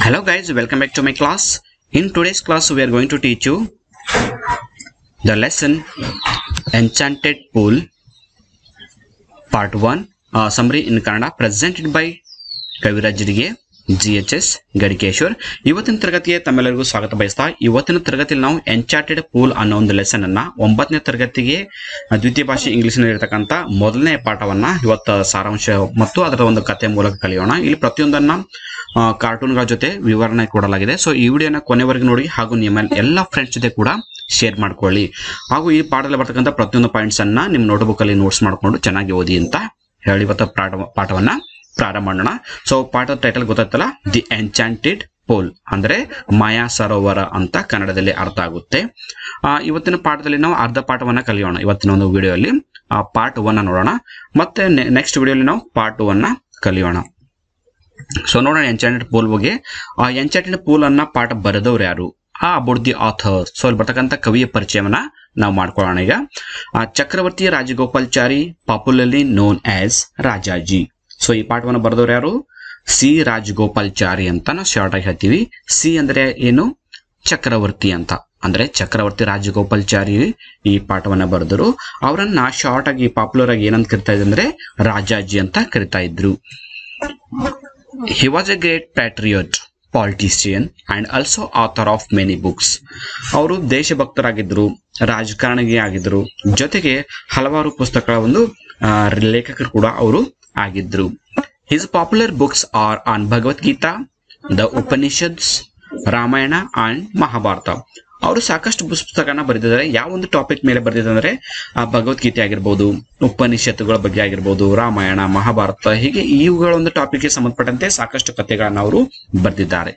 Hello guys, welcome back to my class. In today's class we are going to teach you the lesson Enchanted Pool part 1 summary in Kannada presented by Kaviraj Dige GHS ಗಡಿಕೇಶ್ವರ್. ಇವತ್ತಿನ ತರಗತಿಗೆ ತಮ್ಮೆಲ್ಲರಿಗೂ ಸ್ವಾಗತ ಬಯಸ್ತಾ ಇವತ್ತಿನ ತರಗತಿಯಲ್ಲಿ ನಾವು ಎನ್ಚಾರ್ಟೆಡ್ pool ಅನ್ನೋ ಒಂದು ಲೆಸನ್ ಅನ್ನ 9ನೇ ತರಗತಿಗೆ ದ್ವಿತೀಯ ಭಾಷೆ ಇಂಗ್ಲಿಷ್ ನಲ್ಲಿ ಇರತಕ್ಕಂತ ಮೊದಲನೇ ಪಾಠವನ್ನ ಇವತ್ತು ಸಾರಾಂಶ ಮತ್ತು ಅದರ ಒಂದು ಕಥೆ ಮೂಲಕ ಕಲಿಯೋಣ. ಇಲ್ಲಿ ಪ್ರತಿಯೊಂದನ್ನ ಕಾರ್ಟೂನ್ಗಳ ಜೊತೆ ವಿವರಣೆ ಕೊಡಲಾಗಿದೆ. ಸೊ ಈ ವಿಡಿಯೋನ ಕೊನೆವರೆಗೂ ನೋಡಿ ಹಾಗೂ ನಿಮ್ಮ ಎಲ್ಲ ಫ್ರೆಂಡ್ಸ್ ಜೊತೆ ಕೂಡ ಶೇರ್ ಮಾಡ್ಕೊಳ್ಳಿ. ಹಾಗೂ ಈ ಪಾಠದಲ್ಲಿ ಬರ್ತಕ್ಕಂಥ ಪ್ರತಿಯೊಂದು ಪಾಯಿಂಟ್ಸ್ ಅನ್ನ ನಿಮ್ಮ ನೋಟ್ಬುಕ್ ಅಲ್ಲಿ ನೋಟ್ಸ್ ಮಾಡ್ಕೊಂಡು ಚೆನ್ನಾಗಿ ಓದಿ ಅಂತ ಹೇಳಿ ಇವತ್ತು ಪಾಠವನ್ನ ಪ್ರಾರಂಭ ಮಾಡೋಣ. ಸೊ ಪಾಠದ ಟೈಟಲ್ ಗೊತ್ತಾಯ್ತಲ್ಲ, ದಿ ಎನ್ಚಾಂಟೆಡ್ ಪೂಲ್ ಅಂದ್ರೆ ಮಾಯಾ ಸರೋವರ ಅಂತ ಕನ್ನಡದಲ್ಲಿ ಅರ್ಥ ಆಗುತ್ತೆ. ಇವತ್ತಿನ ಪಾಠದಲ್ಲಿ ನಾವು ಅರ್ಧ ಪಾಠವನ್ನ ಕಲಿಯೋಣ. ಇವತ್ತಿನ ಒಂದು ವಿಡಿಯೋಲಿ ಪಾರ್ಟ್ 1 ನೋಡೋಣ, ಮತ್ತೆ ನೆಕ್ಸ್ಟ್ ವಿಡಿಯೋಲಿ ನಾವು ಪಾರ್ಟ್ 2 ಕಲಿಯೋಣ. ಸೊ ನೋಡೋಣ ಎನ್ಚಾಂಟೆಡ್ ಪೂಲ್ ಬಗ್ಗೆ. ಎನ್ಚಾಂಟೆಡ್ ಪೂಲ್ ಅನ್ನ ಪಾಠ ಬರೆದವ್ರು ಯಾರು, ಅಬೌಟ್ ದಿ ಆಥರ್. ಸೊ ಅಲ್ಲಿ ಬರ್ತಕ್ಕಂಥ ಕವಿಯ ಪರಿಚಯವನ್ನ ನಾವು ಮಾಡ್ಕೊಳ್ಳೋಣ. ಈಗ Chakravarti Rajagopalachari, popularly known as Rajaji. So ಈ ಪಾಠವನ್ನು ಬರೆದವ್ರು ಯಾರು, ಸಿ ರಾಜಗೋಪಾಲ್ಚಾರಿ ಅಂತ ನಾವು ಶಾರ್ಟ್ ಆಗಿ ಹೇಳ್ತೀವಿ. ಸಿ ಅಂದ್ರೆ ಏನು, ಚಕ್ರವರ್ತಿ ಅಂತ. ಅಂದ್ರೆ ಚಕ್ರವರ್ತಿ ರಾಜಗೋಪಾಲ್ಚಾರಿ ಈ ಪಾಠವನ್ನ ಬರೆದರು. ಅವರನ್ನ ಶಾರ್ಟ್ ಆಗಿ ಪಾಪ್ಯುಲರ್ ಆಗಿ ಏನಂತ ಕರಿತಾ ಇದ್ರು ಅಂದ್ರೆ ರಾಜಾಜಿ ಅಂತ ಕರಿತಾ ಇದ್ರು. He was a great patriot, politician and also author of many books. ಅವರು ದೇಶಭಕ್ತರಾಗಿದ್ರು, ರಾಜಕಾರಣಿಗೆ ಆಗಿದ್ರು, ಜೊತೆಗೆ ಹಲವಾರು ಪುಸ್ತಕಗಳ ಒಂದು ಲೇಖಕರು ಕೂಡ ಅವರು ಆಗಿದ್ರು. His popular books are on Bhagavad Gita, the Upanishads, Ramayana and Mahabharata. ಅವರು ಸಾಕಷ್ಟು ಪುಸ್ತಕನ ಬರೆದಿದ್ದಾರೆ. ಯಾವ ಒಂದು ಟಾಪಿಕ್ ಮೇಲೆ ಬರೆದಿದ್ದಾರೆ ಅಂದ್ರೆ ಭಗವದ್ಗೀತೆ ಆಗಿರ್ಬೋದು, ಉಪನಿಷತ್ತುಗಳ ಬಗ್ಗೆ ಆಗಿರ್ಬೋದು, ರಾಮಾಯಣ, ಮಹಾಭಾರತ, ಹೀಗೆ ಇವುಗಳ ಒಂದು ಟಾಪಿಕ್ಗೆ ಸಂಬಂಧಪಟ್ಟಂತೆ ಸಾಕಷ್ಟು ಕಥೆಗಳನ್ನ ಅವರು ಬರೆದಿದ್ದಾರೆ.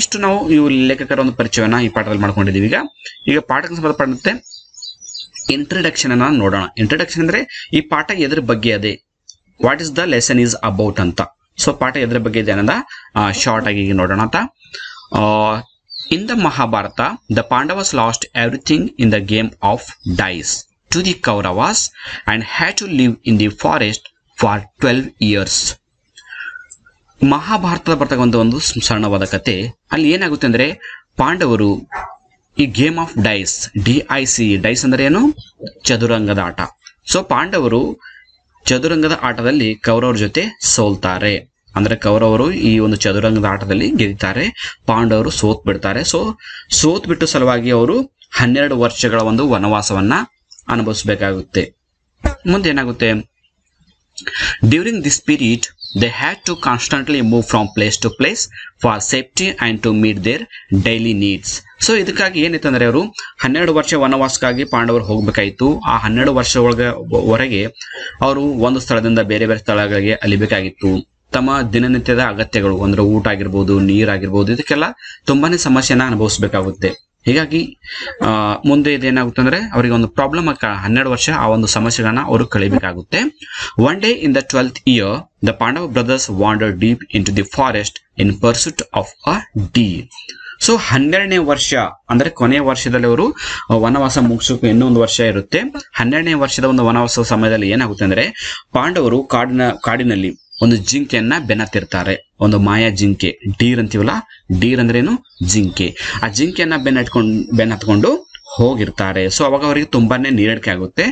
ಇಷ್ಟು ನಾವು ಇವು ಲೇಖಕರ ಒಂದು ಪರಿಚಯವನ್ನ ಈ ಪಾಠದಲ್ಲಿ ಮಾಡ್ಕೊಂಡಿದ್ದೀವಿ. ಈಗ ಪಾಠಕ್ಕೆ ಸಂಬಂಧಪಟ್ಟಂತೆ ಇಂಟ್ರಡಕ್ಷನ್ ಅನ್ನ ನೋಡೋಣ. ಇಂಟ್ರಡಕ್ಷನ್ ಅಂದ್ರೆ ಈ ಪಾಠ ಎದ್ರ ಬಗ್ಗೆ ಅದೇ, what is the lesson is about ಅಂತ. ಸೊ ಪಾಠ ಎದ್ರ ಬಗ್ಗೆ ಇದೆ ಅನ್ನೋದ ಶಾರ್ಟ್ ಆಗಿ ನೋಡೋಣ ಅಂತ. In the Mahabharata, the Pandavas lost everything in the game of dice to the Kauravas and had to live in the forest for 12 years. ಮಹಾಭಾರತದ ಬರ್ತಕ್ಕಂಥ ಒಂದು ಸಣ್ಣವಾದ ಕತೆ. ಅಲ್ಲಿ ಏನಾಗುತ್ತೆ ಅಂದ್ರೆ ಪಾಂಡವರು ಈ game of dice, DIC, dice ಅಂದ್ರೆ ಏನು, ಚದುರಂಗದ ಆಟ. ಸೊ ಪಾಂಡವರು ಚದುರಂಗದ ಆಟದಲ್ಲಿ ಕೌರವರ ಜೊತೆ ಸೋಲ್ತಾರೆ. ಅಂದ್ರೆ ಕೌರವರು ಈ ಒಂದು ಚದುರಂಗದ ಆಟದಲ್ಲಿ ಗೆದ್ದಿದ್ದಾರೆ, ಪಾಂಡವರು ಸೋತ್ ಬಿಡ್ತಾರೆ. ಸೊ ಸೋತ್ ಬಿಟ್ಟು ಸಲುವಾಗಿ ಅವರು 12 ವರ್ಷಗಳ ಒಂದು ವನವಾಸವನ್ನ ಅನುಭವಿಸಬೇಕಾಗುತ್ತೆ. ಮುಂದೆ ಏನಾಗುತ್ತೆ, during this period they had to constantly move from place to place for safety and to meet their daily needs. So ಇದಕ್ಕಾಗಿ ಏನಿತ್ತು ಅಂದ್ರೆ ಅವರು 12 ವರ್ಷ ವನವಾಸಕ್ಕಾಗಿ ಪಾಂಡವರು ಹೋಗ್ಬೇಕಾಯ್ತು. ಆ 12 ವರ್ಷದವರೆಗೆ ಅವರು ಒಂದು ಸ್ಥಳದಿಂದ ಬೇರೆ ಬೇರೆ ಸ್ಥಳಗಳಿಗೆ ಅಲಿಬೇಕಾಗಿತ್ತು. ತಮ್ಮ ದಿನನಿತ್ಯದ ಅಗತ್ಯಗಳು ಅಂದ್ರೆ ಊಟ ಆಗಿರ್ಬೋದು, ನೀರಾಗಿರ್ಬೋದು, ಇದಕ್ಕೆಲ್ಲ ತುಂಬಾನೇ ಸಮಸ್ಯೆನ ಅನುಭವಿಸಬೇಕಾಗುತ್ತೆ. ಹೀಗಾಗಿ ಮುಂದೆ ಇದೇನಾಗುತ್ತೆ ಅಂದ್ರೆ ಅವರಿಗೆ ಒಂದು ಪ್ರಾಬ್ಲಮ್ 12 ವರ್ಷ ಆ ಒಂದು ಸಮಸ್ಯೆಗಳನ್ನ ಅವರು ಕಳಿಬೇಕಾಗುತ್ತೆ. One day in the 12th year the Pandava brothers wandered deep into the forest in pursuit of a deer. So 12ನೇ ವರ್ಷ ಅಂದ್ರೆ ಕೊನೆಯ ವರ್ಷದಲ್ಲಿ ಅವರು ವನವಾಸ ಮುಗಿಸೋಕೆ ಇನ್ನೊಂದು ವರ್ಷ ಇರುತ್ತೆ. 12ನೇ ವರ್ಷದ ಒಂದು ವನವಾಸದ ಸಮಯದಲ್ಲಿ ಏನಾಗುತ್ತೆ ಅಂದ್ರೆ ಪಾಂಡವರು ಕಾಡಿನಲ್ಲಿ ಒಂದು ಜಿಂಕೆಯನ್ನ ಬೆನ್ನತ್ತಿರ್ತಾರೆ. ಒಂದು ಮಾಯಾ ಜಿಂಕೆ, ಡೀರ್ ಅಂತೀವಲ್ಲ, ಡೀರ್ ಅಂದ್ರೆ ಏನು, ಜಿಂಕೆ. ಆ ಜಿಂಕೆಯನ್ನ ಬೆನ್ನತ್ಕೊಂಡು ಹೋಗಿರ್ತಾರೆ. ಸೊ ಅವಾಗ ಅವರಿಗೆ ತುಂಬಾನೇ ನೀರಡಿಕೆ ಆಗುತ್ತೆ.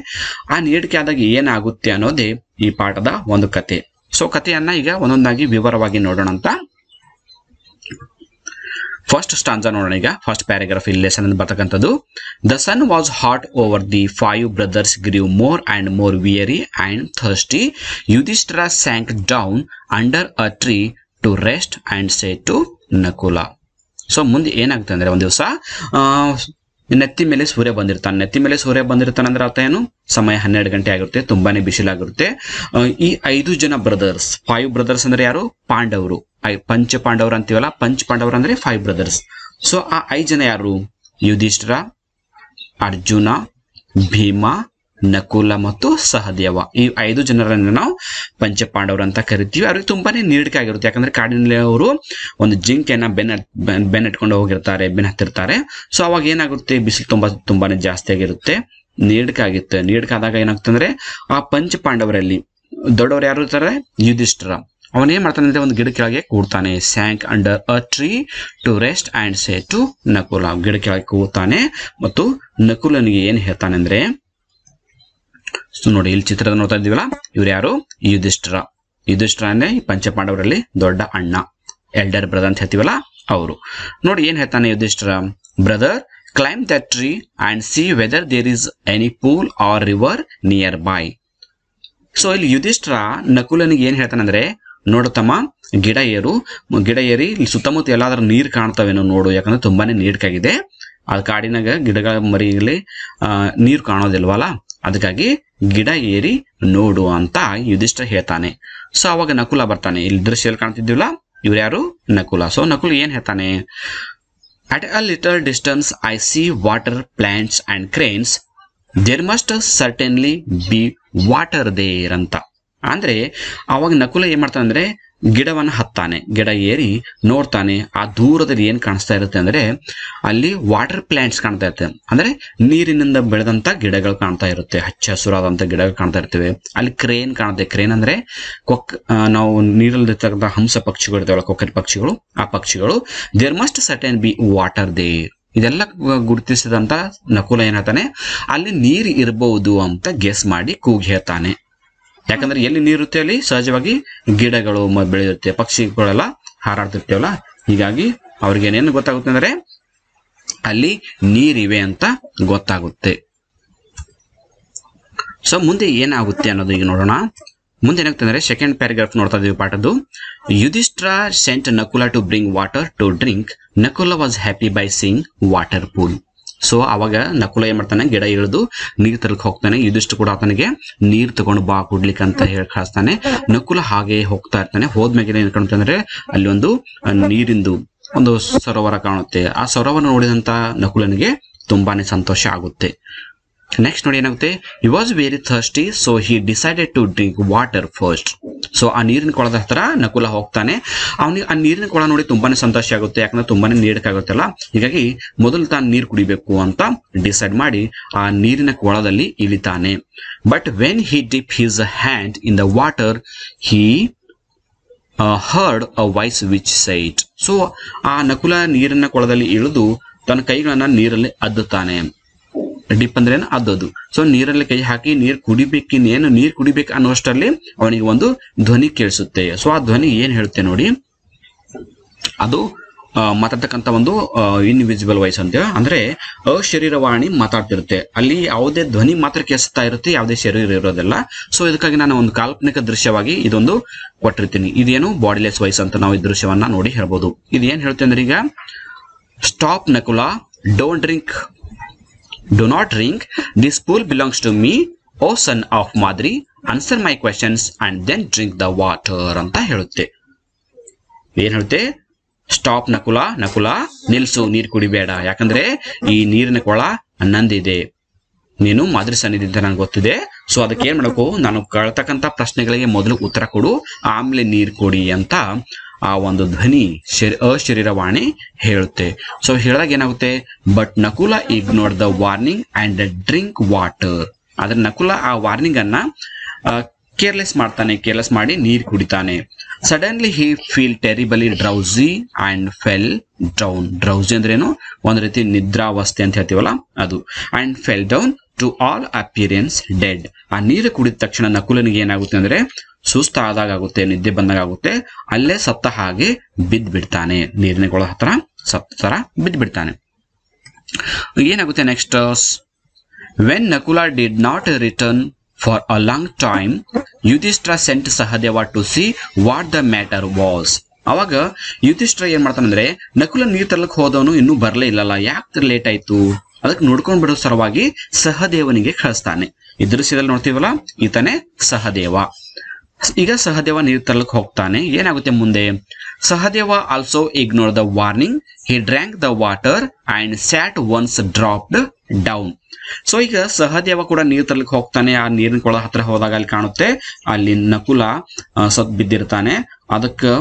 ಆ ನೀರಡಿಕೆ ಆದಾಗ ಏನಾಗುತ್ತೆ ಅನ್ನೋದೇ ಈ ಪಾಠದ ಒಂದು ಕತೆ. ಸೊ ಕಥೆಯನ್ನ ಈಗ ಒಂದೊಂದಾಗಿ ವಿವರವಾಗಿ ನೋಡೋಣ ಅಂತ. ಫಸ್ಟ್ ಸ್ಟಾಂಜಾ ನೋಡೋಣ. ಈಗ ಫಸ್ಟ್ ಪ್ಯಾರಾಗ್ರಾಫ್ ಇಲ್ಲಿ ಲೆಸನ್ ಬರ್ತಕ್ಕಂಥದ್ದು. The sun was hot over the 5 brothers grew more and more weary and thirsty. Yudhishthira sank down under a tree to rest and said to Nakula. So ಮುಂದೆ ಏನಾಗುತ್ತೆ ಅಂದ್ರೆ ಒಂದ್ ದಿವಸ ನೆತ್ತಿ ಮೇಲೆ ಸೂರ್ಯ ಬಂದಿರ್ತಾನೆ. ನೆತ್ತಿ ಮೇಲೆ ಸೂರ್ಯ ಬಂದಿರ್ತಾನೆ ಅಂದ್ರೆ ಅರ್ಥ ಏನು, ಸಮಯ 12 ಗಂಟೆ ಆಗಿರುತ್ತೆ, ತುಂಬಾನೇ ಬಿಸಿಲಾಗಿರುತ್ತೆ. ಈ 5 ಜನ ಬ್ರದರ್ಸ್, 5 ಬ್ರದರ್ಸ್ ಅಂದ್ರೆ ಯಾರು, ಪಾಂಡವರು, ಪಂಚ ಪಾಂಡವರು ಅಂತೀವಲ್ಲ, ಪಂಚ ಪಾಂಡವರು ಅಂದ್ರೆ 5 ಬ್ರದರ್ಸ್. ಸೊ ಆ 5 ಜನ ಯಾರು, ಯುಧಿಷ್ಠಿರ, ಅರ್ಜುನ, ಭೀಮ, ನಕುಲ ಮತ್ತು ಸಹದೇವ. ಈ 5 ಜನರನ್ನು ನಾವು ಪಂಚ ಪಾಂಡವರು ಅಂತ ಕರಿತೀವಿ. ಅವ್ರಿಗೆ ತುಂಬಾನೇ ನೀರಡಿಕೆ ಆಗಿರುತ್ತೆ. ಯಾಕಂದ್ರೆ ಕಾಡಿನಲ್ಲಿ ಅವರು ಒಂದು ಜಿಂಕೆಯನ್ನ ಬೆನ್ನಟ್ಕೊಂಡು ಹೋಗಿರ್ತಾರೆ, ಬೆನ್ನ ಹತ್ತಿರ್ತಾರೆ. ಸೊ ಅವಾಗ ಏನಾಗುತ್ತೆ, ಬಿಸಿಲು ತುಂಬಾನೇ ಜಾಸ್ತಿ ಆಗಿರುತ್ತೆ, ನೀರಡಿಕೆ ಆಗುತ್ತೆ. ನೀರಡಿಕೆ ಆದಾಗ ಏನಾಗುತ್ತೆ ಅಂದ್ರೆ ಆ ಪಂಚ ಪಾಂಡವರಲ್ಲಿ ದೊಡ್ಡವರು ಯಾರು ಇರ್ತಾರೆ, ಯುಧಿಷ್ಠಿರ. ಅವನೇನ್ ಮಾಡ್ತಾನೆ ಅಂದ್ರೆ ಒಂದು ಗಿಡ ಕೆಳಗೆ ಕೂಡ್ತಾನೆ. Sank under a tree to rest and say to Nakula. ಗಿಡ ಕೆಳಗೆ ಕೂಡ್ತಾನೆ ಮತ್ತು ನಕುಲನಿಗೆ ಏನ್ ಹೇಳ್ತಾನೆ ಅಂದ್ರೆ, ನೋಡಿ ಇಲ್ಲಿ ಚಿತ್ರದ ನೋಡ್ತಾ ಇದೀವಲ್ಲ, ಇವ್ರು ಯಾರು? ಯುಧಿಷ್ಠಿರ. ಯುಧಿಷ್ಠಿರ ಅಂದ್ರೆ ಈ ಪಂಚಪಾಂಡವರಲ್ಲಿ ದೊಡ್ಡ ಅಣ್ಣ, ಎಲ್ಡರ್ ಬ್ರದರ್ ಅಂತ ಹೇಳ್ತೀವಲ್ಲ ಅವರು. ನೋಡಿ ಏನ್ ಹೇಳ್ತಾನೆ Yudhishthira, brother climb that tree and see whether there is any pool or river nearby. So ಇಲ್ಲಿ ಯುಧಿಷ್ಠಿರ ನಕುಲನಿಗೆ ಏನ್ ಹೇಳ್ತಾನಂದ್ರೆ, ನೋಡತಮ್ಮ ಗಿಡ ಏರಿ ಇಲ್ಲಿ ಸುತ್ತಮುತ್ತ ಎಲ್ಲಾದ್ರೂ ನೀರ್ ಕಾಣ್ತಾವೇನೋ ನೋಡು, ಯಾಕಂದ್ರೆ ತುಂಬಾನೇ ನೀರ್ಕಾಗಿದೆ. ಅದ್ ಕಾಡಿನಾಗ ಗಿಡಗಳ ಮರಿಯಲ್ಲಿ ನೀರು ಕಾಣೋದಿಲ್ವಲ್ಲ, ಅದಕ್ಕಾಗಿ ಗಿಡ ಏರಿ ನೋಡು ಅಂತ ಯುಧಿಷ್ಠಿರ ಹೇಳ್ತಾನೆ. ಸೊ ಅವಾಗ ನಕುಲ ಬರ್ತಾನೆ. ಇಲ್ಲಿ ದೃಶ್ಯದಲ್ಲಿ ಕಾಣ್ತಿದ್ದೀವಲ್ಲ, ಇವ್ರು ಯಾರು? ನಕುಲ. ಸೊ ನಕುಲ ಏನ್ ಹೇಳ್ತಾನೆ, at a little distance I see water plants and cranes, there must certainly be water there ಅಂತ. ಅಂದ್ರೆ ಅವಾಗ ನಕುಲ ಏನ್ ಮಾಡ್ತಾನೆ ಅಂದ್ರೆ, ಗಿಡವನ್ನ ಹತ್ತಾನೆ, ಗಿಡ ಏರಿ ನೋಡ್ತಾನೆ. ಆ ದೂರದಲ್ಲಿ ಏನ್ ಕಾಣಿಸ್ತಾ ಇರುತ್ತೆ ಅಂದ್ರೆ, ಅಲ್ಲಿ ವಾಟರ್ ಪ್ಲಾಂಟ್ಸ್ ಕಾಣ್ತಾ ಇರುತ್ತೆ, ಅಂದ್ರೆ ನೀರಿನಿಂದ ಬೆಳೆದಂತ ಗಿಡಗಳು ಕಾಣ್ತಾ ಇರುತ್ತೆ, ಹಚ್ಚ ಹಸುರಾದಂತ ಗಿಡಗಳು ಕಾಣ್ತಾ ಇರ್ತವೆ. ಅಲ್ಲಿ ಕ್ರೇನ್ ಕಾಣುತ್ತೆ. ಕ್ರೇನ್ ಅಂದ್ರೆ ನಾವು ನೀರಲ್ಲಿರ್ತಕ್ಕಂಥ ಹಂಸ ಪಕ್ಷಿಗಳು ಇರ್ತಾವಲ್ಲ, ಕೊಕ್ಕರೆ ಪಕ್ಷಿಗಳು, ಆ ಪಕ್ಷಿಗಳು. There must certain be water there. ಇದೆಲ್ಲ ಗುರುತಿಸಿದಂತ ನಕುಲ ಏನ್ ಹೇಳ್ತಾನೆ, ಅಲ್ಲಿ ನೀರು ಇರಬಹುದು ಅಂತ ಗೆಸ್ ಮಾಡಿ ಕೂಗಿ ಹೇಳ್ತಾನೆ. ಯಾಕಂದ್ರೆ ಎಲ್ಲಿ ನೀರುತ್ತೆ ಅಲ್ಲಿ ಸಹಜವಾಗಿ ಗಿಡಗಳು ಬೆಳೆಯುತ್ತೆ, ಪಕ್ಷಿಗಳೆಲ್ಲ ಹಾರಾಡ್ತಿರ್ತೇವಲ್ಲ, ಹೀಗಾಗಿ ಅವ್ರಿಗೆ ಏನೇನು ಗೊತ್ತಾಗುತ್ತೆ ಅಂದ್ರೆ ಅಲ್ಲಿ ನೀರಿವೆ ಅಂತ ಗೊತ್ತಾಗುತ್ತೆ. ಸೊ ಮುಂದೆ ಏನಾಗುತ್ತೆ ಅನ್ನೋದು ಈಗ ನೋಡೋಣ. ಮುಂದೆ ಏನಾಗುತ್ತೆ ಅಂದ್ರೆ, ಸೆಕೆಂಡ್ ಪ್ಯಾರಾಗ್ರಾಫ್ ನೋಡ್ತಾ ಇದೀವಿ ಪಾಠದ್ದು. Yudhishthira sent Nakula to bring water to drink. Nakula was happy by seeing water pool. So ಅವಾಗ ನಕುಲ ಏನ್ ಮಾಡ್ತಾನೆ, ಗಿಡ ಇಳಿದು ನೀರ್ ತರಕ್ ಹೋಗ್ತಾನೆ. ಯುಧಿಷ್ಠಿರ ಕೂಡ ಆತನಿಗೆ ನೀರ್ ತಗೊಂಡು ಬಾ ಕುಡ್ಲಿಕ್ಕೆ ಅಂತ ಹೇಳಿ ಕಳಿಸ್ತಾನೆ. ನಕುಲ ಹಾಗೆ ಹೋಗ್ತಾ ಇರ್ತಾನೆ. ಹೋದ್ಮೇಲೆ ಏನ್ ಕಾಣುತ್ತೆ ಅಂದ್ರೆ, ಅಲ್ಲಿ ಒಂದು ನೀರಿಂದು ಒಂದು ಸರೋವರ ಕಾಣುತ್ತೆ. ಆ ಸರೋವರ ನೋಡಿದಂತ ನಕುಲನಿಗೆ ತುಂಬಾನೇ ಸಂತೋಷ ಆಗುತ್ತೆ. ನೆಕ್ಸ್ಟ್ ನೋಡಿ ಏನಾಗುತ್ತೆ, he was very thirsty so he decided to drink water first. So ಆ ನೀರಿನ ಕೊಳದ ಹತ್ರ ನಕುಲ ಹೋಗ್ತಾನೆ. ಅವನಿಗೆ ಆ ನೀರಿನ ಕೊಳ ನೋಡಿ ತುಂಬಾನೇ ಸಂತೋಷ ಆಗುತ್ತೆ, ಯಾಕಂದ್ರೆ ತುಂಬಾನೇ ನೀಡಕ್ಕಾಗುತ್ತಲ್ಲ, ಹೀಗಾಗಿ ಮೊದಲು ತಾನು ನೀರು ಕುಡಿಬೇಕು ಅಂತ ಡಿಸೈಡ್ ಮಾಡಿ ಆ ನೀರಿನ ಕೊಳದಲ್ಲಿ ಇಳಿತಾನೆ. But when he dip his hand in the water he heard a voice which said. So ಆ ನಕುಲ ನೀರಿನ ಕೊಳದಲ್ಲಿ ಇಳಿದು ತನ್ನ ಕೈಗಳನ್ನ ನೀರಲ್ಲಿ ಅದ್ದುತ್ತಾನೆ. ಡಿಪ್ ಅಂದ್ರೆ ಅದ್ದೋದು. ಸೊ ನೀರಲ್ಲಿ ಕೈ ಹಾಕಿ ನೀರು ಕುಡಿಬೇಕು ಅನ್ನುವಷ್ಟರಲ್ಲಿ ಅವನಿಗೆ ಒಂದು ಧ್ವನಿ ಕೇಳಿಸುತ್ತೆ. ಸೊ ಆ ಧ್ವನಿ ಏನ್ ಹೇಳುತ್ತೆ ನೋಡಿ, ಅದು ಮಾತಾಡ್ತಕ್ಕಂಥ ಒಂದು ಇನ್ವಿಸಿಬಲ್ ವಾಯ್ಸ್ ಅಂತ, ಅಂದ್ರೆ ಅಶರೀರವಾಣಿ ಮಾತಾಡ್ತಿರುತ್ತೆ. ಅಲ್ಲಿ ಯಾವುದೇ ಧ್ವನಿ ಮಾತ್ರ ಕೇಳಿಸ್ತಾ ಇರುತ್ತೆ, ಯಾವುದೇ ಶರೀರ ಇರೋದಿಲ್ಲ. ಸೊ ಇದಕ್ಕಾಗಿ ನಾನು ಒಂದು ಕಾಲ್ಪನಿಕ ದೃಶ್ಯವಾಗಿ ಇದೊಂದು ಕೊಟ್ಟಿರ್ತೀನಿ. ಇದೇನು ಬಾಡಿಲೆಸ್ ವಾಯ್ಸ್ ಅಂತ ನಾವು ಈ ದೃಶ್ಯವನ್ನ ನೋಡಿ ಹೇಳ್ಬೋದು. ಇದು ಏನ್ ಹೇಳುತ್ತೆ ಅಂದ್ರೆ, ಈಗ stop Nakula, don't drink, do not drink, this pool belongs to me, O son of Madri, answer my questions and then drink the water ಅಂತ ಹೇಳುತ್ತೆ. ಏನ್ ಹೇಳುತ್ತೆ, ಸ್ಟಾಪ್ ನಕುಲ, ನಕುಲ ನಿಲ್ಸು, ನೀರು ಕುಡಿಬೇಡ, ಯಾಕಂದ್ರೆ ಈ ನೀರಿನ ಕೊಳ ನಂದಿದೆ, ನೀನು ಮಾದರಿ ಸನ್ನಿಧಿ ಅಂತ ನನಗೆ ಗೊತ್ತಿದೆ. ಸೊ ಅದಕ್ಕೆ ಏನ್ ಮಾಡಬೇಕು, ನಾನು ಕೇಳ್ತಕ್ಕಂಥ ಪ್ರಶ್ನೆಗಳಿಗೆ ಮೊದಲು ಉತ್ತರ ಕೊಡು, ಆಮೇಲೆ ನೀರು ಕೊಡಿ ಅಂತ ಆ ಒಂದು ಧ್ವನಿ ಅಶರೀರವಾಣಿ ಹೇಳುತ್ತೆ. ಸೊ ಹೇಳಿದಾಗ ಏನಾಗುತ್ತೆ, but Nakula ignore the warning and drink water. ಆದ್ರೆ ನಕುಲ ಆ ವಾರ್ನಿಂಗ್ ಅನ್ನ ಕೇರ್ಲೆಸ್ ಮಾಡಿ ನೀರು ಕುಡಿತಾನೆ. Suddenly he feel terribly drowsy and fell down. Drowsy ಅಂದ್ರೇನು, ಒಂದ್ ರೀತಿ ನಿದ್ರಾವಸ್ಥೆ ಅಂತ ಹೇಳ್ತೀವಲ್ಲ ಅದು. And fell down to all appearance dead. ಆ ನೀರು ಕುಡಿದ ತಕ್ಷಣ ನಕುಲನಿಗೆ ಏನಾಗುತ್ತೆ ಅಂದ್ರೆ, ಸುಸ್ತಾದಾಗ ಆಗುತ್ತೆ, ನಿದ್ದೆ ಬಂದಾಗ ಆಗುತ್ತೆ, ಅಲ್ಲೇ ಸತ್ತ ಹಾಗೆ ಬಿದ್ದು ಬಿಡ್ತಾನೆ. ನೀರಿನ ಕೊಳ ಹತ್ರ ಸತ್ತ ತರ ಬಿದ್ದು ಬಿಡ್ತಾನೆ. ಏನಾಗುತ್ತೆ next, when Nakula did not return for a long time Yudhishthira sent Sahadeva to see what the matter was. ಅವಾಗ ಯುಧಿಷ್ಠಿರ ಏನ್ ಮಾಡ್ತಾನಂದ್ರೆ, ನಕುಲ ನೀರ್ ತರಲಿಕ್ಕೆ ಹೋದವನು ಇನ್ನೂ ಬರ್ಲೇ ಇಲ್ಲಲ್ಲ, ಯಾಕೆ ಲೇಟ್ ಆಯ್ತು, ಅದಕ್ಕೆ ನೋಡ್ಕೊಂಡ್ ಬಿಡೋ ಸಲುವಾಗಿ ಸಹದೇವನಿಗೆ ಕಳಿಸ್ತಾನೆ. ಈ ದೃಶ್ಯದಲ್ಲಿ ನೋಡ್ತೀವಲ್ಲ, ಈತನೇ ಸಹದೇವ. ಈಗ ಸಹದೇವ ನೀರು ತರಲಿಕ್ಕೆ ಹೋಗ್ತಾನೆ. ಏನಾಗುತ್ತೆ ಮುಂದೆ, Sahadeva also ignore the warning, he drank the water and sat once dropped down. So ಈಗ ಸಹದೇವ ಕೂಡ ನೀರು ತರಲಿಕ್ಕೆ ಹೋಗ್ತಾನೆ. ಆ ನೀರಿನ ಕೊಳ ಹತ್ರ ಹೋದಾಗ ಅಲ್ಲಿ ಕಾಣುತ್ತೆ, ಅಲ್ಲಿ ನಕುಲ ಸತ್ ಬಿದ್ದಿರ್ತಾನೆ. ಅದಕ್ಕೆ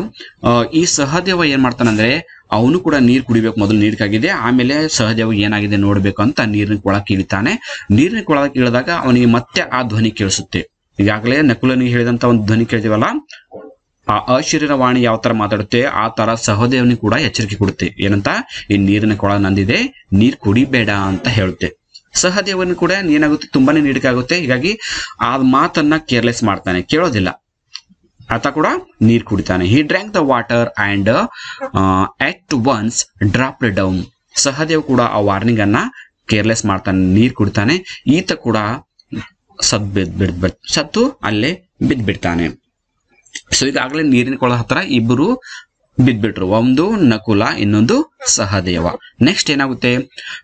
ಈ ಸಹದೇವ ಏನ್ ಮಾಡ್ತಾನಂದ್ರೆ, ಅವನು ಕೂಡ ನೀರು ಕುಡಿಬೇಕು, ಮೊದಲು ನೀರ್ಕಾಗಿದೆ, ಆಮೇಲೆ ಸಹದೇವ ಏನಾಗಿದೆ ನೋಡ್ಬೇಕು ಅಂತ ನೀರಿನ ಕೊಳಕ್ಕೆ ಇಳಿತಾನೆ. ನೀರಿನ ಕೊಳಕ್ಕೆ ಇಳಿದಾಗ ಅವನಿಗೆ ಮತ್ತೆ ಆ ಧ್ವನಿ ಕೇಳಿಸುತ್ತೆ. ಈಗಾಗಲೇ ನಕುಲನಿಗೆ ಹೇಳಿದಂತ ಒಂದು ಧ್ವನಿ ಕೇಳ್ತೀವಲ್ಲ, ಆ ಅಶರೀರವಾಣಿ ಯಾವ ತರ ಮಾತಾಡುತ್ತೆ ಆ ತರ ಸಹದೇವನಿಗೆ ಕೂಡ ಎಚ್ಚರಿಕೆ ಕೊಡುತ್ತೆ. ಏನಂತ, ಈ ನೀರಿನ ಕೊಳ ನಂದಿದೆ, ನೀರ್ ಕುಡಿಬೇಡ ಅಂತ ಹೇಳುತ್ತೆ. ಸಹದೇವನಿಗೆ ಕೂಡ ಏನಾಗುತ್ತೆ, ತುಂಬಾನೇ ನೀಡಿಕಾಗುತ್ತೆ. ಹೀಗಾಗಿ ಆ ಮಾತನ್ನ ಕೇರ್ಲೆಸ್ ಮಾಡ್ತಾನೆ, ಕೇಳೋದಿಲ್ಲ. ಆತ ಕೂಡ ನೀರ್ ಕುಡಿತಾನೆ. He drank the water and at once drop down. Sahadev ಕೂಡ ಆ ವಾರ್ನಿಂಗ್ ಅನ್ನ ಕೇರ್ಲೆಸ್ ಮಾಡ್ತಾನೆ, ನೀರ್ ಕುಡಿತಾನೆ. ಈತ ಕೂಡ ಸತ್ತು ಅಲ್ಲೇ ಬಿದ್ದ್ಬಿಡ್ತಾನೆ. ಸೊ ಈಗಾಗಲೇ ನೀರಿನ ಕೊಳ ಹತ್ರ ಇಬ್ಬರು ಬಿದ್ಬಿಟ್ರು, ಒಂದು ನಕುಲ, ಇನ್ನೊಂದು ಸಹದೇವ. ನೆಕ್ಸ್ಟ್ ಏನಾಗುತ್ತೆ,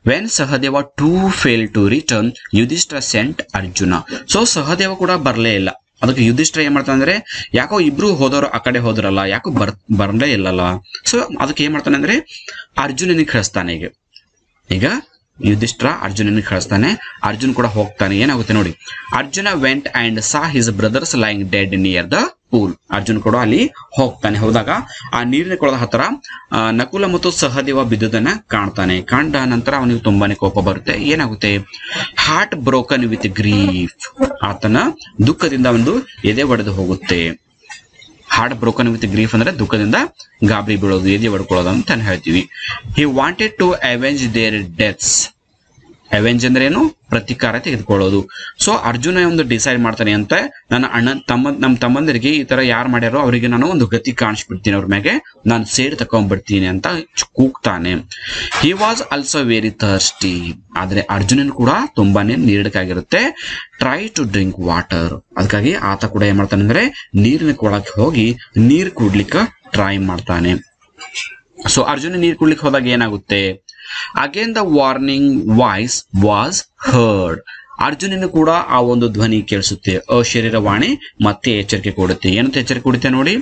when Sahadeva too fail to return Yudhishthira sent Arjuna. So Sahadeva ಕೂಡ ಬರ್ಲೇ ಇಲ್ಲ. ಅದಕ್ಕೆ ಯುಧಿಷ್ಠಿರ ಏನ್ ಮಾಡ್ತಾನೆ ಅಂದ್ರೆ, ಯಾಕೋ ಇಬ್ರು ಹೋದವರು ಆ ಕಡೆ ಹೋದ್ರಲ್ಲ, ಯಾಕೋ ಬರ್ಲೇ ಇಲ್ಲಲ್ಲ. ಸೊ ಅದಕ್ಕೆ ಏನ್ ಮಾಡ್ತಾನೆ ಅಂದ್ರೆ ಅರ್ಜುನನಿಗೆ ಕಳಿಸ್ತಾನೆ. ಈಗ ಯುಧಿಷ್ಠಿರ ಅರ್ಜುನನಿಗೆ ಕಳಿಸ್ತಾನೆ. ಅರ್ಜುನ್ ಕೂಡ ಹೋಗ್ತಾನೆ. ಏನಾಗುತ್ತೆ ನೋಡಿ, Arjuna went and saw his brothers lying dead near the pool. Arjun ಕೂಡ ಅಲ್ಲಿ ಹೋಗ್ತಾನೆ. ಹೋದಾಗ ಆ ನೀರಿನ ಕೊಳದ ಹತ್ರ ನಕುಲ ಮತ್ತು ಸಹದೇವ ಬಿದ್ದುದನ್ನ ಕಾಣ್ತಾನೆ. ಕಂಡ ನಂತರ ಅವನಿಗೆ ತುಂಬಾನೇ ಕೋಪ ಬರುತ್ತೆ. ಏನಾಗುತ್ತೆ, ಹಾರ್ಟ್ ಬ್ರೋಕನ್ ವಿತ್ ಗ್ರೀಫ್. ಆತನ ದುಃಖದಿಂದ ಒಂದು ಎದೆ ಒಡೆದು ಹೋಗುತ್ತೆ. ಹಾರ್ಟ್ ಬ್ರೋಕನ್ ವಿತ್ ಗ್ರೀಫ್ ಅಂದ್ರೆ ದುಃಖದಿಂದ ಗಾಬರಿ ಬೀಳೋದು, ಎದೆ ಹೊಡ್ಕೊಳ್ಳೋದು ಅಂತ ಹೇಳ್ತೀವಿ. He wanted to avenge their deaths. Avenge ಅಂದ್ರೆ ಏನು, ಪ್ರತಿಕಾರ ತೆಗೆದುಕೊಳ್ಳೋದು. ಸೊ ಅರ್ಜುನ ಒಂದು ಡಿಸೈಡ್ ಮಾಡ್ತಾನೆ ಅಂತ, ನನ್ನ ನಮ್ಮ ತಮ್ಮಂದರಿಗೆ ಈ ತರ ಯಾರು ಮಾಡ್ಯಾರೋ ಅವರಿಗೆ ನಾನು ಒಂದು ಗತಿ ಕಾಣಿಸ್ಬಿಡ್ತೀನಿ, ಅವ್ರ ಮ್ಯಾಗೆ ನಾನು ಸೇಡ್ ತಕೊಂಡ್ಬಿಡ್ತೀನಿ ಅಂತ ಕೂಗ್ತಾನೆ. He was also very thirsty. ಆದ್ರೆ ಅರ್ಜುನನ್ ಕೂಡ ತುಂಬಾನೇ ನೀರಡಕ್ಕಾಗಿರುತ್ತೆ. Try to drink water. ಅದಕ್ಕಾಗಿ ಆತ ಕೂಡ ಏನ್ ಮಾಡ್ತಾನೆ ಅಂದ್ರೆ ನೀರಿನ ಕೊಳಕ್ಕೆ ಹೋಗಿ ನೀರ್ ಕುಡ್ಲಿಕ್ಕೆ ಟ್ರೈ ಮಾಡ್ತಾನೆ. ಸೊ ಅರ್ಜುನ ನೀರ್ ಕುಡ್ಲಿಕ್ಕೆ ಹೋದಾಗ ಏನಾಗುತ್ತೆ, again the warning voice was heard. ಅರ್ಜುನನು ಕೂಡ ಆ ಒಂದು ಧ್ವನಿ ಕೇಳಿಸುತ್ತೆ, ಅಶರೀರವಾಣಿ ಮತ್ತೆ ಎಚ್ಚರಿಕೆ ಕೊಡುತ್ತೆ. ಏನಂತ ಎಚ್ಚರಿಕೆ ಕೊಡುತ್ತೆ ನೋಡಿ,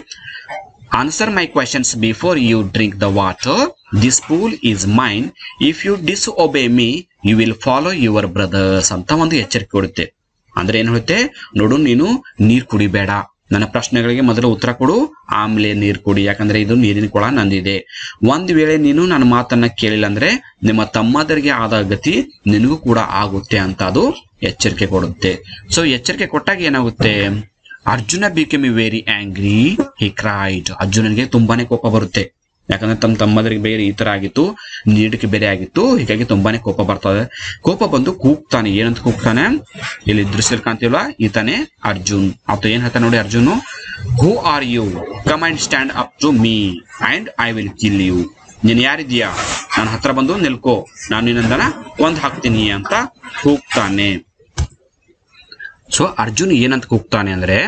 answer my questions before you drink the water. This pool is mine. If you disobey me you will follow your brothers ಅಂತ ಒಂದು ಎಚ್ಚರಿಕೆ ಕೊಡುತ್ತೆ. ಅಂದ್ರೆ ಏನ್ ಹೇಳುತ್ತೆ, ನೋಡು ನೀನು ನೀರ್ ಕುಡಿಬೇಡ, ನನ್ನ ಪ್ರಶ್ನೆಗಳಿಗೆ ಮೊದಲು ಉತ್ತರ ಕೊಡು, ಆಮೇಲೆ ನೀರು ಕುಡಿ, ಯಾಕಂದ್ರೆ ಇದು ನೀರಿನ ಕೊಳ ನಂದಿದೆ. ಒಂದ್ ವೇಳೆ ನೀನು ನನ್ನ ಮಾತನ್ನ ಕೇಳಿಲ್ಲ ಅಂದ್ರೆ ನಿಮ್ಮ ತಮ್ಮದರಿಗೆ ಆದ ಗತಿ ನಿನಗೂ ಕೂಡ ಆಗುತ್ತೆ ಅಂತ ಅದು ಎಚ್ಚರಿಕೆ ಕೊಡುತ್ತೆ. ಸೊ ಎಚ್ಚರಿಕೆ ಕೊಟ್ಟಾಗ ಏನಾಗುತ್ತೆ, ಅರ್ಜುನ ಬಿಕೇಮ್ ವೆರಿ ಆಂಗ್ರಿ. ಹಿ ಕ್ರೈಡ್. ಅರ್ಜುನನಿಗೆ ತುಂಬಾನೇ ಕೋಪ ಬರುತ್ತೆ. ಯಾಕಂದ್ರೆ ತಮ್ಮ ತಮ್ಮದರಿಗೆ ಬೇರೆ ಈ ತರ ಆಗಿತ್ತು, ನೀಡಿಕೆ ಬೇರೆ ಆಗಿತ್ತು. ಹೀಗಾಗಿ ತುಂಬಾನೇ ಕೋಪ ಬರ್ತದೆ. ಕೋಪ ಬಂದು ಕೂಗ್ತಾನೆ. ಏನಂತ ಕೂಗ್ತಾನೆ, ಇಲ್ಲಿ ದೃಶ್ಯ ಕಾಣ್ತೀವಲ್ಲ, ಈತಾನೆ ಅರ್ಜುನ್. ಆತ ಏನ್ ಹೇಳ್ತಾನೆ ನೋಡಿ, Arjun, who are you, come and stand up to me and I will kill you. ನೀನ್ ಯಾರಿದ್ಯಾ, ನನ್ನ ಹತ್ರ ಬಂದು ನಿಲ್ಕೋ, ನಾನು ನಿನ್ನಂದನ ಕೊಂದ್ ಹಾಕ್ತೀನಿ ಅಂತ ಕೂಗ್ತಾನೆ. ಸೊ ಅರ್ಜುನ್ ಏನಂತ ಕೂಗ್ತಾನೆ ಅಂದ್ರೆ,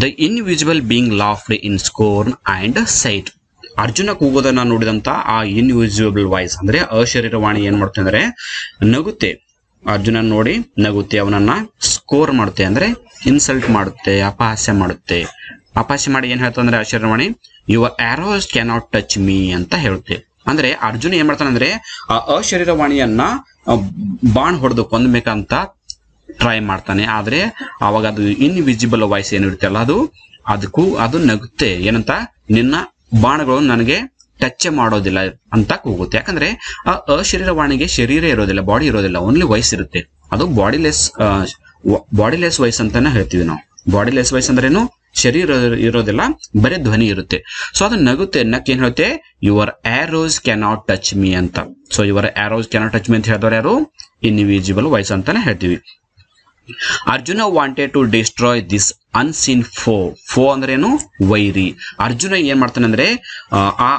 the invisible being laughed in scorn and said. Arjuna ಕೂಗೋದನ್ನ ನೋಡಿದಂತ ಆ ಇನ್ವಿಸಿಬಲ್ ವಾಯ್ಸ್ ಅಂದ್ರೆ ಅಶರೀರವಾಣಿ ಏನ್ ಮಾಡುತ್ತೆ ಅಂದ್ರೆ ನಗುತ್ತೆ. ಅರ್ಜುನ ನೋಡಿ ನಗುತ್ತೆ, ಅವನನ್ನ ಸ್ಕೋರ್ ಮಾಡುತ್ತೆ ಅಂದ್ರೆ ಇನ್ಸಲ್ಟ್ ಮಾಡುತ್ತೆ, ಅಪಹಾಸ್ಯ ಮಾಡುತ್ತೆ. ಅಪಹಾಸ್ಯ ಮಾಡಿ ಏನ್ ಹೇಳ್ತಾ ಅಂದ್ರೆ ಅಶರೀರವಾಣಿ, your arrows cannot touch me ಅಂತ ಹೇಳುತ್ತೆ. ಅಂದ್ರೆ ಅರ್ಜುನ ಏನ್ ಮಾಡ್ತಾನೆ ಅಂದ್ರೆ ಆ ಅಶರೀರವಾಣಿಯನ್ನ ಬಾಣ್ ಹೊಡೆದು ಕೊಂದ್ಬೇಕಂತ ಟ್ರೈ ಮಾಡ್ತಾನೆ. ಆದ್ರೆ ಅವಾಗ ಅದು ಇನ್ವಿಸಿಬಲ್ ವಾಯ್ಸ್ ಏನಿರುತ್ತೆ ಅಲ್ಲ, ಅದು ನಗುತ್ತೆ. ಏನಂತ, ನಿನ್ನ ಬಾಣಗಳು ನನಗೆ ಟಚ್ ಮಾಡೋದಿಲ್ಲ ಅಂತ ಕೂಗುತ್ತೆ. ಯಾಕಂದ್ರೆ ಆ ಅಶರೀರವಾಣಿಗೆ ಶರೀರ ಇರೋದಿಲ್ಲ, ಬಾಡಿ ಇರೋದಿಲ್ಲ, ಓನ್ಲಿ ವಾಯ್ಸ್ ಇರುತ್ತೆ. ಅದು ಬಾಡಿಲೆಸ್ ವಾಯ್ಸ್ ಅಂತಾನೆ ಹೇಳ್ತೀವಿ ನಾವು. ಬಾಡಿಲೆಸ್ ವಾಯ್ಸ್ ಅಂದ್ರೇನು, ಶರೀರ ಇರೋದಿಲ್ಲ, ಬರೀ ಧ್ವನಿ ಇರುತ್ತೆ. ಸೊ ಅದು ನಗುತ್ತೆ. ನಕ್ ಏನ್ ಹೇಳುತ್ತೆ, your arrows cannot touch me ಅಂತ. So your arrows cannot touch me ಅಂತ ಹೇಳಿದವರು ಯಾರು, ಇನ್ವಿಸಿಬಲ್ ವಾಯ್ಸ್ ಅಂತಾನೆ ಹೇಳ್ತೀವಿ. Arjuna wanted to destroy this unseen foe ಅಂದ್ರೇನು, ವೈರಿ. ಅರ್ಜುನ ಏನ್ ಮಾಡ್ತಾನೆ ಅಂದ್ರೆ ಆ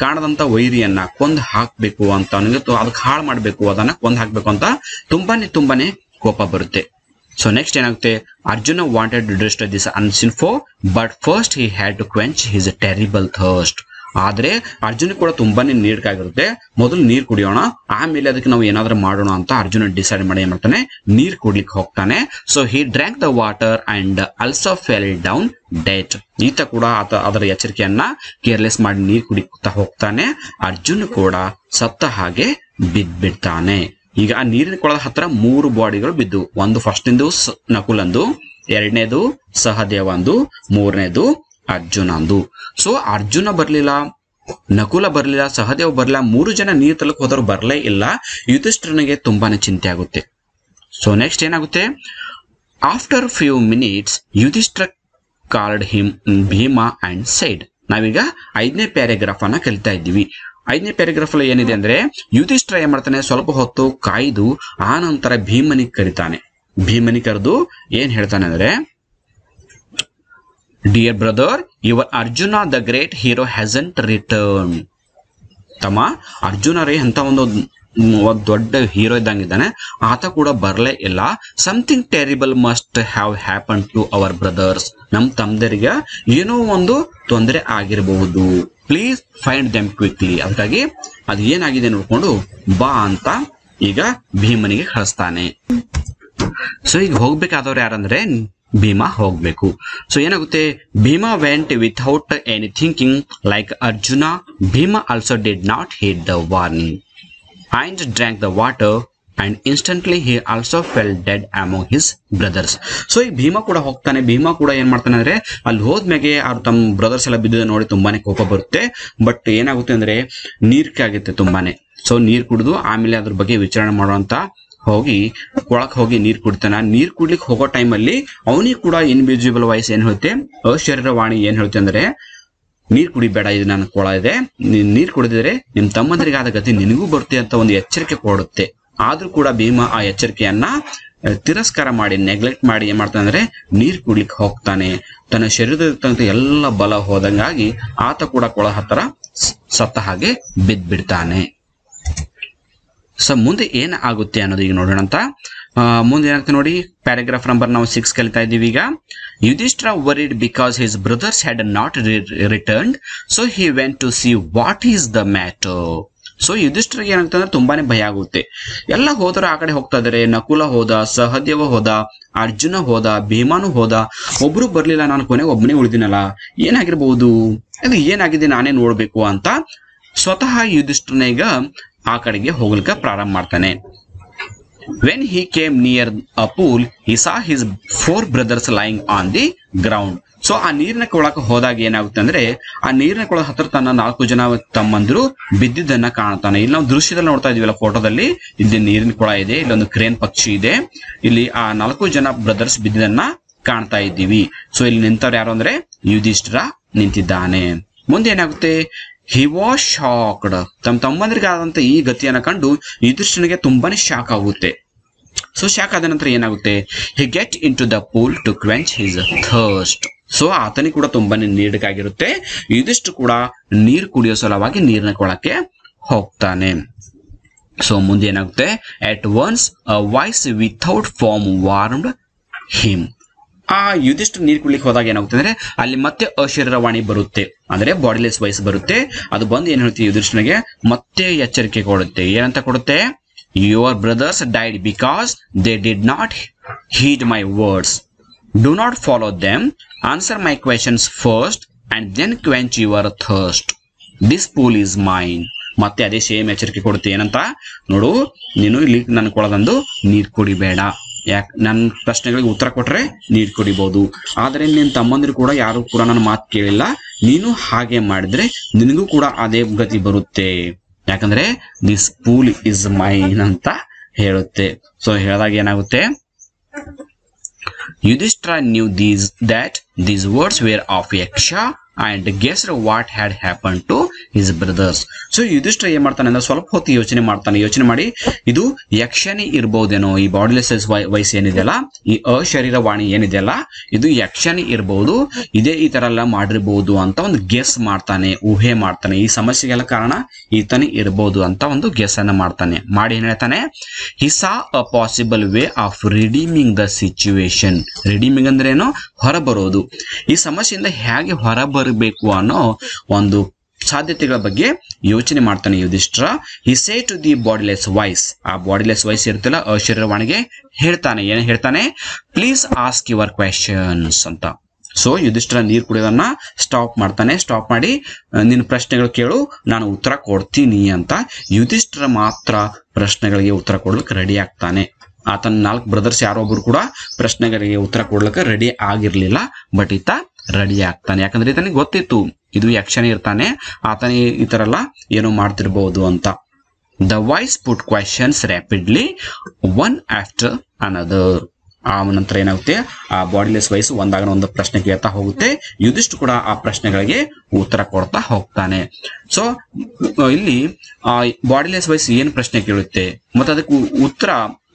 ಕಾಣದಂತ ವೈರಿಯನ್ನ ಕೊಂದ್ ಹಾಕ್ಬೇಕು ಅಂತ, ಅವನಿಗೆ ಅದಕ್ಕೆ ಹಾಳು ಮಾಡ್ಬೇಕು, ಅದನ್ನ ಕೊಂದ್ ಹಾಕ್ಬೇಕು ಅಂತ ತುಂಬಾನೇ ಕೋಪ ಬರುತ್ತೆ. ಸೊ ನೆಕ್ಸ್ಟ್ ಏನಾಗುತ್ತೆ, Arjuna wanted to destroy this unseen foe but first he had to quench his terrible thirst. ಆದ್ರೆ ಅರ್ಜುನ ಕೂಡ ತುಂಬಾನೇ ನೀರ್ಕಾಗಿರುತ್ತೆ. ಮೊದಲು ನೀರ್ ಕುಡಿಯೋಣ, ಆಮೇಲೆ ಅದಕ್ಕೆ ನಾವು ಏನಾದ್ರೂ ಮಾಡೋಣ ಅಂತ ಅರ್ಜುನ ಡಿಸೈಡ್ ಮಾಡಿ ಏನ್ ಮಾಡ್ತಾನೆ, ನೀರ್ ಕುಡ್ಲಿಕ್ಕೆ ಹೋಗ್ತಾನೆ. So he drank the water and also fell down dead. ಈತ ಕೂಡ ಅದರ ಎಚ್ಚರಿಕೆಯನ್ನ ಕೇರ್ಲೆಸ್ ಮಾಡಿ ನೀರ್ ಕುಡಿತಾ ಹೋಗ್ತಾನೆ. ಅರ್ಜುನ್ ಕೂಡ ಸತ್ತ ಹಾಗೆ ಬಿದ್ಬಿಡ್ತಾನೆ. ಈಗ ಆ ನೀರಿನ ಕೊಳದ ಹತ್ರ 3 ಬಾಡಿಗಳು ಬಿದ್ದು, ಒಂದು ಫಸ್ಟ್ ಇಂದು ನಕುಲಂದು, ಎರಡನೇದು ಸಹದೇವಂದು, ಮೂರನೇದು ಅರ್ಜುನಂದು. ಸೊ ಅರ್ಜುನ ಬರ್ಲಿಲ್ಲ, ನಕುಲ ಬರ್ಲಿಲ್ಲ, ಸಹದೇವ್ ಬರ್ಲಿಲ್ಲ, 3 ಜನ ನೀರ್ ತಲಕ್ ಹೋದವರು ಬರ್ಲೇ ಇಲ್ಲ. ಯುಧಿಷ್ಠಿರನಿಗೆ ತುಂಬಾನೇ ಚಿಂತೆ ಆಗುತ್ತೆ. ಸೊ ನೆಕ್ಸ್ಟ್ ಏನಾಗುತ್ತೆ, after few minutes Yudhishthira called him Bhima and said. ನಾವೀಗ 5ನೇ ಪ್ಯಾರಾಗ್ರಾಫ್ ಅನ್ನ ಕಲಿತಾ ಇದ್ದೀವಿ. 5ನೇ ಪ್ಯಾರಾಗ್ರಾಫ್ ಅಲ್ಲಿ ಏನಿದೆ ಅಂದ್ರೆ ಯುಧಿಷ್ಠಿರ ಏನ್ ಮಾಡ್ತಾನೆ, ಸ್ವಲ್ಪ ಹೊತ್ತು ಕಾಯ್ದು ಆ ನಂತರ ಭೀಮನಿಗೆ ಕರಿತಾನೆ. ಭೀಮನಿಗೆ ಕರೆದು ಏನ್ ಹೇಳ್ತಾನೆ ಅಂದ್ರೆ, dear brother, your Arjuna the great hero hasn't return. ತಮ್ಮ ಅರ್ಜುನ ರೇ ಅಂತ ಒಂದು ದೊಡ್ಡ ಹೀರೋ ಇದ್ದಂಗಿದ್ದಾನೆ, ಆತ ಕೂಡ ಬರಲೇ ಇಲ್ಲ. Something terrible must have happen to our brothers. ನಮ್ಮ ತಮ್ಮದರಿಗೆ ಏನೋ ಒಂದು ತೊಂದರೆ ಆಗಿರಬಹುದು. Please find them quickly. ಅದಕ್ಕಾಗಿ ಅದು ಏನಾಗಿದೆ ನೋಡ್ಕೊಂಡು ಬಾ ಅಂತ ಈಗ ಭೀಮನಿಗೆ ಕಳಿಸ್ತಾನೆ. ಸೊ ಈಗ ಹೋಗ್ಬೇಕಾದವ್ರು ಯಾರಂದ್ರೆ ಭೀಮಾ ಹೋಗ್ಬೇಕು. ಸೊ ಏನಾಗುತ್ತೆ, Bhima went without any thinking like Arjuna. Bhima also did not heed the warning and drank the water, and instantly he also fell dead among his brothers. So ಈ ಭೀಮಾ ಕೂಡ ಹೋಗ್ತಾನೆ. ಭೀಮಾ ಕೂಡ ಏನ್ ಮಾಡ್ತಾನೆ ಅಂದ್ರೆ ಅಲ್ಲಿ ಹೋದ್ಮೇಲೆ ಅವ್ರು ತಮ್ಮ ಬ್ರದರ್ಸ್ ಎಲ್ಲ ಬಿದ್ದಿದೆ ನೋಡಿ ತುಂಬಾನೇ ಕೋಪ ಬರುತ್ತೆ. ಬಟ್ ಏನಾಗುತ್ತೆ ಅಂದ್ರೆ ನೀರ್ಕೆ ಆಗುತ್ತೆ ತುಂಬಾನೇ. ಸೊ ನೀರ್ ಕುಡಿದು ಆಮೇಲೆ ಅದ್ರ ಬಗ್ಗೆ ವಿಚಾರಣೆ ಮಾಡುವಂತ ಹೋಗಿ ಕೊಳಕ್ ಹೋಗಿ ನೀರ್ ಕುಡಿತಾನ. ನೀರ್ ಕುಡ್ಲಿಕ್ಕೆ ಹೋಗೋ ಟೈಮಲ್ಲಿ ಅವನಿಗೆ ಕೂಡ ಇನ್ವಿಸಿಬಲ್ ವಾಯ್ಸ್ ಏನ್ ಹೇಳುತ್ತೆ, ಅಶರೀರವಾಣಿ ಏನ್ ಹೇಳುತ್ತೆ ಅಂದ್ರೆ, ನೀರ್ ಕುಡಿಬೇಡ, ಇದು ನನ್ನ ಕೊಳ ಇದೆ, ನೀರ್ ಕುಡಿದಿದ್ರೆ ನಿಮ್ ತಮ್ಮಂದರಿಗಾದ ಗತಿ ನಿನಗೂ ಬರುತ್ತೆ ಅಂತ ಒಂದು ಎಚ್ಚರಿಕೆ ಕೊಡುತ್ತೆ. ಆದ್ರೂ ಕೂಡ ಭೀಮ ಆ ಎಚ್ಚರಿಕೆಯನ್ನ ತಿರಸ್ಕಾರ ಮಾಡಿ, ನೆಗ್ಲೆಕ್ಟ್ ಮಾಡಿ ಏನ್ ಮಾಡ್ತಾನೆ ಅಂದ್ರೆ ನೀರ್ ಕುಡ್ಲಿಕ್ಕೆ ಹೋಗ್ತಾನೆ. ತನ್ನ ಶರೀರದಂತ ಎಲ್ಲ ಬಲ ಹೋದಂಗಾಗಿ ಆತ ಕೂಡ ಕೊಳ ಹತ್ತಿರ ಸತ್ತ ಹಾಗೆ ಬಿದ್ದ್ಬಿಡ್ತಾನೆ. ಸೊ ಮುಂದೆ ಏನ್ ಆಗುತ್ತೆ ಅನ್ನೋದು ಈಗ ನೋಡೋಣ ಅಂತ. ಮುಂದೆ ಏನಾಗುತ್ತೆ ನೋಡಿ, ಪ್ಯಾರಾಗ್ರಾಫ್ ನಂಬರ್ ನಾವು 6 ಕಲಿತಾ ಇದ್ದೀವಿ ಈಗ. Yudhishthira worried because his brothers had not returned, so he went to see what is the matter. So ಯುಧಿಷ್ಠಿರಿಗೆ ಏನಾಗುತ್ತೆ ಅಂದ್ರೆ ತುಂಬಾನೇ ಭಯ ಆಗುತ್ತೆ. ಎಲ್ಲ ಹೋದ್ರು ಆ ಕಡೆ ಹೋಗ್ತಾ ಇದಾರೆ. ನಕುಲ ಹೋದ, ಸಹದೇವ ಹೋದ, ಅರ್ಜುನ ಹೋದ, ಭೀಮಾನು ಹೋದ, ಒಬ್ರು ಬರ್ಲಿಲ್ಲ, ನಾನು ಕೊನೆಗೆ ಒಬ್ಬನೇ ಉಳಿದಿನಲ್ಲ, ಏನಾಗಿರ್ಬಹುದು, ಅದು ಏನಾಗಿದೆ ನಾನೇ ನೋಡ್ಬೇಕು ಅಂತ ಸ್ವತಃ ಯುಧಿಷ್ಠಿರನ ಈಗ ಆ ಕಡೆಗೆ ಹೋಗ್ಲಿಕ್ಕೆ ಪ್ರಾರಂಭ ಮಾಡ್ತಾನೆ. When he came near a pool, he saw his 4 brothers lying on the ground. So ಆ ನೀರಿನ ಕೊಳಕ್ಕೆ ಹೋದಾಗ ಏನಾಗುತ್ತೆ ಅಂದ್ರೆ ಆ ನೀರಿನ ಕೊಳ ಹತ್ರ ತನ್ನ 4 ಜನ ತಮ್ಮಂದಿರು ಬಿದ್ದಿದ್ದನ್ನ ಕಾಣ್ತಾನೆ. ಇಲ್ಲಿ ನಾವು ದೃಶ್ಯದಲ್ಲಿ ನೋಡ್ತಾ ಇದೀವಲ್ಲ, ಫೋಟೋದಲ್ಲಿ ಇಲ್ಲಿ ನೀರಿನ ಕೊಳ ಇದೆ, ಇಲ್ಲೊಂದು ಕ್ರೇನ್ ಪಕ್ಷಿ ಇದೆ, ಇಲ್ಲಿ ಆ 4 ಜನ ಬ್ರದರ್ಸ್ ಬಿದ್ದಿದ್ದನ್ನ ಕಾಣ್ತಾ ಇದ್ದೀವಿ. ಸೊ ಇಲ್ಲಿ ನಿಂತವ್ರು ಯಾರು ಅಂದ್ರೆ ಯುಧಿಷ್ಠಿರ ನಿಂತಿದ್ದಾನೆ. ಮುಂದೆ ಏನಾಗುತ್ತೆ, ಹಿ ವಾಸ್ ಶಾಕ್ಡ್. ತಮ್ಮ ತಮ್ಮಂದ್ರಿಗಾದಂತ ಈ ಗತಿಯನ್ನ ಕಂಡು ಯುಧಿಷ್ಠಿರನಿಗೆ ತುಂಬಾನೇ ಶಾಕ್ ಆಗುತ್ತೆ. ಸೊ ಶಾಕ್ ಆದ ನಂತರ ಏನಾಗುತ್ತೆ, he get into the pool to quench his thirst. So ಆತನಿಗೆ ಕೂಡ ತುಂಬಾನೇ ನೀಡಕಾಗಿರುತ್ತೆ. ಯುಧಿಷ್ಠಿರ ಕೂಡ ನೀರು ಕುಡಿಯೋ ಸಲುವಾಗಿ ನೀರಿನ ಕೊಳಕ್ಕೆ ಹೋಗ್ತಾನೆ. ಸೊ ಮುಂದೆ ಏನಾಗುತ್ತೆ, at once a voice without form warned him. ಆ ಯುಧಿಷ್ಠಿರ ನೀರು ಕುಡ್ಲಿಕ್ಕೆ ಹೋದಾಗ ಏನಾಗುತ್ತೆ ಅಂದ್ರೆ ಅಲ್ಲಿ ಮತ್ತೆ ಅಶರೀರವಾಣಿ ಬರುತ್ತೆ, ಅಂದ್ರೆ ಬಾಡಿಲೆಸ್ ವಾಯ್ಸ್ ಬರುತ್ತೆ. ಅದು ಬಂದು ಏನ್ ಹೇಳ್ತೀವಿ, ಯುಧಿಷ್ಠಿರನಿಗೆ ಮತ್ತೆ ಎಚ್ಚರಿಕೆ ಕೊಡುತ್ತೆ. ಏನಂತ ಕೊಡುತ್ತೆ, your brothers died because they did not heed my words. Do not follow them. Answer my questions first and then quench your thirst. This pool is mine. ಮತ್ತೆ ಅದೇ ಸೇಮ್ ಎಚ್ಚರಿಕೆ ಕೊಡುತ್ತೆ. ಏನಂತ ನೋಡು, ನೀನು ಇಲ್ಲಿ ನನ್ನ ಕೊಳದಂದು ನೀರ್ ಕುಡಿಬೇಡ. ಯಾಕೆ, ನನ್ನ ಪ್ರಶ್ನೆಗಳಿಗೆ ಉತ್ತರ ಕೊಟ್ರೆ ನೀರು ಕುಡಿಬಹುದು, ಆದ್ರೆ ನಿನ್ನ ತಮ್ಮಂದಿರು ಕೂಡ ಯಾರು ಕೂಡ ನನ್ನ ಮಾತು ಕೇಳಿಲ್ಲ, ನೀನು ಹಾಗೆ ಮಾಡಿದ್ರೆ ನಿನಗೂ ಕೂಡ ಅದೇ ಗತಿ ಬರುತ್ತೆ. ಯಾಕಂದ್ರೆ ದಿಸ್ ಪೂಲ್ ಇಸ್ ಮೈನ್ ಅಂತ ಹೇಳುತ್ತೆ. ಸೊ ಹೇಳಿದಾಗ ಏನಾಗುತ್ತೆ, Yudhishthira new that these words were of Yaksha and guessed what had happened to his brothers. So Yudhishthira ಏನ್ ಮಾಡ್ತಾನೆ ಅಂದ್ರೆ ಸ್ವಲ್ಪ ಹೊತ್ತು ಯೋಚನೆ ಮಾಡಿ ಇದು ಯಕ್ಷನೇ ಇರ್ಬಹುದೇನೋ, ಈ ಬಾಡಿಲೆಸ್ ವೈಸ್ ಏನಿದೆಯಲ್ಲ, ಈ ಅಶರೀರವಾಣಿ ಏನಿದೆಯಲ್ಲ, ಇದು ಯಕ್ಷನೇ ಇರಬಹುದು, ಇದೇ ಈ ತರ ಎಲ್ಲ ಮಾಡಿರ್ಬಹುದು ಅಂತ ಒಂದು ಗೆಸ್ ಮಾಡ್ತಾನೆ, ಊಹೆ ಮಾಡ್ತಾನೆ. ಈ ಸಮಸ್ಯೆಗೆಲ್ಲ ಕಾರಣ ಈತನೇ ಇರಬಹುದು ಅಂತ ಒಂದು ಗೆಸ್ ಅನ್ನ ಮಾಡ್ತಾನೆ. ಮಾಡಿ ಏನ್ ಹೇಳ್ತಾನೆ, he saw a possible way of redeeming the situation. Redeeming ಅಂದ್ರೆ ಏನು, ಹೊರಬರೋದು. ಈ ಸಮಸ್ಯೆಯಿಂದ ಹೇಗೆ ಹೊರಬರಬೇಕು ಅನ್ನೋ ಒಂದು ಸಾಧ್ಯತೆಗಳ ಬಗ್ಗೆ ಯೋಚನೆ ಮಾಡ್ತಾನೆ Yudhishthira. He say to the bodiless voice. ಆ ಬಾಡಿಲೆಸ್ ವಾಯ್ಸ್ ಇರುತ್ತಲ್ಲ, ಅಶರೀರವಾಣಿಗೆ ಹೇಳ್ತಾನೆ. ಏನ್ ಹೇಳ್ತಾನೆ, ಪ್ಲೀಸ್ ಆಸ್ಕ್ ಯುವರ್ ಕ್ವೆಶನ್ಸ್ ಅಂತ. ಸೊ ಯುಧಿಷ್ಠಿರ ನೀರು ಕುಡಿಯೋದನ್ನ ಸ್ಟಾಪ್ ಮಾಡ್ತಾನೆ. ಸ್ಟಾಪ್ ಮಾಡಿ ನಿನ್ನ ಪ್ರಶ್ನೆಗಳು ಕೇಳು, ನಾನು ಉತ್ತರ ಕೊಡ್ತೀನಿ ಅಂತ. ಯುಧಿಷ್ಠಿರ ಮಾತ್ರ ಪ್ರಶ್ನೆಗಳಿಗೆ ಉತ್ತರ ಕೊಡ್ಲಿಕ್ಕೆ ರೆಡಿ ಆಗ್ತಾನೆ. ಆತನ 4 ಬ್ರದರ್ಸ್ ಯಾರೊಬ್ರು ಕೂಡ ಪ್ರಶ್ನೆಗಳಿಗೆ ಉತ್ತರ ಕೊಡ್ಲಿಕ್ಕೆ ರೆಡಿ ಆಗಿರ್ಲಿಲ್ಲ, ಬಟ್ ಈತ ರೆಡಿ ಆಗ್ತಾನೆ. ಯಾಕಂದ್ರೆ ಈತನಿಗೆ ಗೊತ್ತಿತ್ತು ಇದು ಯಕ್ಷನೇ ಇರ್ತಾನೆ, ಆತನೇ ಈ ತರ ಎಲ್ಲ ಏನೋ ಮಾಡ್ತಿರ್ಬಹುದು ಅಂತ. The voice put questions rapidly one after another. ಆ ನಂತರ ಏನಾಗುತ್ತೆ ಆ ಬಾಡಿಲೆಸ್ ವಯಸ್ಸು ಒಂದಾಗ ಒಂದು ಪ್ರಶ್ನೆ ಕೇಳ್ತಾ ಹೋಗುತ್ತೆ. ಯುಧಿಷ್ಠಿರ ಕೂಡ ಆ ಪ್ರಶ್ನೆಗಳಿಗೆ ಉತ್ತರ ಕೊಡ್ತಾ ಹೋಗ್ತಾನೆ. ಸೊ ಇಲ್ಲಿ ಬಾಡಿಲೆಸ್ ವಯಸ್ಸು ಏನ್ ಪ್ರಶ್ನೆ ಕೇಳುತ್ತೆ ಮತ್ತೆ ಅದಕ್ಕೆ ಉತ್ತರ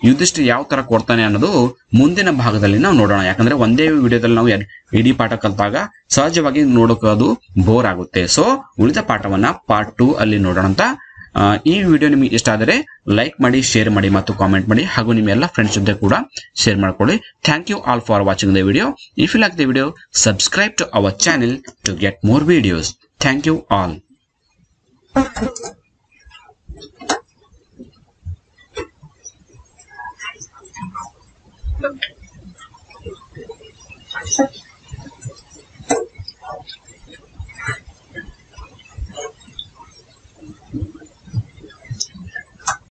ಯುಧಿಷ್ಠಿರ ಯಾವ ತರ ಕೊಡ್ತಾನೆ ಅನ್ನೋದು ಮುಂದಿನ ಭಾಗದಲ್ಲಿ ನಾವು ನೋಡೋಣ. ಯಾಕಂದ್ರೆ ಒಂದೇ ವಿಡಿಯೋದಲ್ಲಿ ನಾವು ಇಡೀ ಪಾಠ ಕಲಿತಾಗ ಸಹಜವಾಗಿ ನೋಡೋಕೆ ಬೋರ್ ಆಗುತ್ತೆ. ಸೊ ಉಳಿದ ಪಾಠವನ್ನ ಪಾರ್ಟ್ 2 ಅಲ್ಲಿ ನೋಡೋಣ ಅಂತ. ಈ ವಿಡಿಯೋ ನಿಮಗೆ ಇಷ್ಟ ಆದರೆ ಲೈಕ್ ಮಾಡಿ, ಶೇರ್ ಮಾಡಿ ಮತ್ತು ಕಾಮೆಂಟ್ ಮಾಡಿ, ಹಾಗೂ ನಿಮ್ಮ ಎಲ್ಲ ಫ್ರೆಂಡ್ಸ್ ಜೊತೆ ಕೂಡ ಶೇರ್ ಮಾಡ್ಕೊಳ್ಳಿ. Thank you all for watching the video. If you like the video, subscribe to our channel to get more videos. Thank you all.